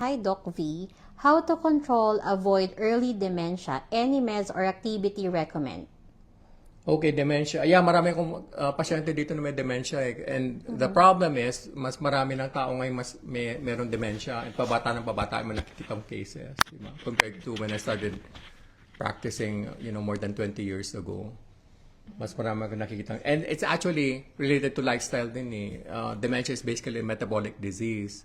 Hi, Doc V. How to control, avoid early dementia? Any meds or activity recommend? Okay, dementia. Yeah, marami akong pasyente dito na may dementia eh. And the problem is, mas marami ng tao ngayon meron dementia. And pabata ng pabata mo nakikita cases. Diba? Compared to when I started practicing, more than 20 years ago. Mas marami akong nakikita. And it's actually related to lifestyle din eh. Dementia is basically a metabolic disease.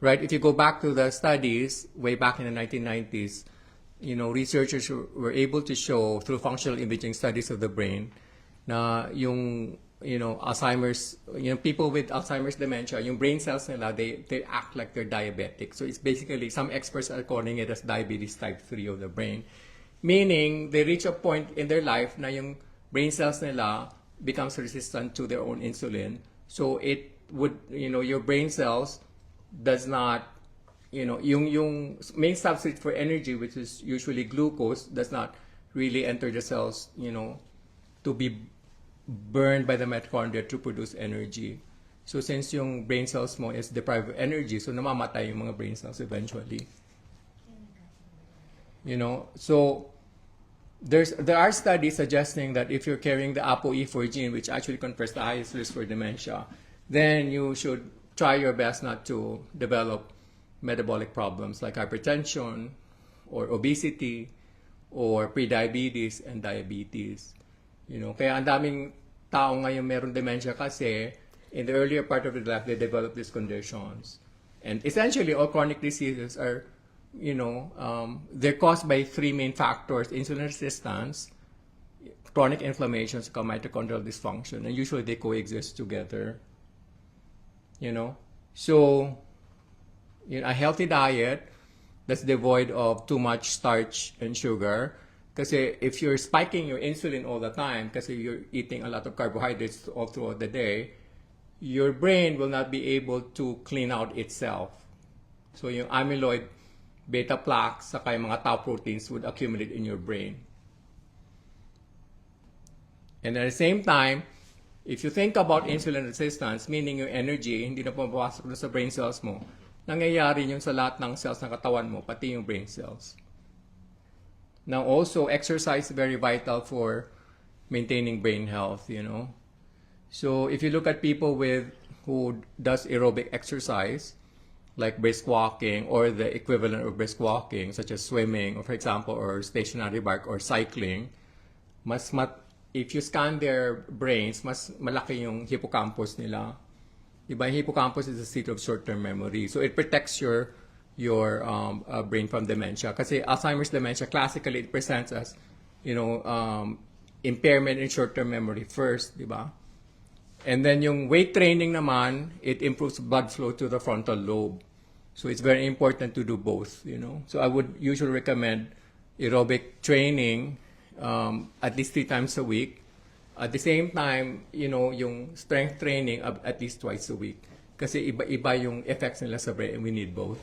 Right? If you go back to the studies, way back in the 1990s, researchers were able to show through functional imaging studies of the brain na yung, Alzheimer's, people with Alzheimer's dementia, yung brain cells nila, they act like they're diabetic. So it's basically, some experts are calling it as diabetes type 3 of the brain. Meaning, they reach a point in their life na yung brain cells nila becomes resistant to their own insulin. So it would, your brain cells does not, yung main substrate for energy, which is usually glucose, does not really enter the cells, to be burned by the mitochondria to produce energy. So since yung brain cells mo is deprived of energy, so namamatay yung mga brain cells eventually. So there are studies suggesting that if you're carrying the ApoE4 gene, which actually confers the highest risk for dementia, then you should try your best not to develop metabolic problems like hypertension or obesity or prediabetes and diabetes. Kaya ang daming tao ngayon meron dementia kasi in the earlier part of their life they develop these conditions. And essentially all chronic diseases are, they're caused by three main factors: insulin resistance, chronic inflammation, so mitochondrial dysfunction, and usually they coexist together. So a healthy diet that's devoid of too much starch and sugar. Kasi if you're spiking your insulin all the time, kasi you're eating a lot of carbohydrates all throughout the day, your brain will not be able to clean out itself. So yung amyloid, beta plaques, saka yung mga tau proteins would accumulate in your brain. And at the same time, if you think about insulin resistance, meaning yung energy, hindi na pumapasok na sa brain cells mo, nangyayari yun sa lahat ng cells ng katawan mo, pati yung brain cells. Now also, exercise is very vital for maintaining brain health, So if you look at people who does aerobic exercise, like brisk walking or the equivalent of brisk walking, such as swimming, or for example, or stationary bike or cycling, if you scan their brains, mas malaki yung hippocampus nila. Diba? Hippocampus is a seat of short-term memory. So it protects your brain from dementia. Kasi Alzheimer's dementia, classically, it presents as, impairment in short-term memory first, diba? And then yung weight training naman, it improves blood flow to the frontal lobe. So it's very important to do both, So I would usually recommend aerobic training at least 3 times a week. At the same time, yung strength training at least twice a week. Kasi iba-iba yung effects nila sa brain and we need both.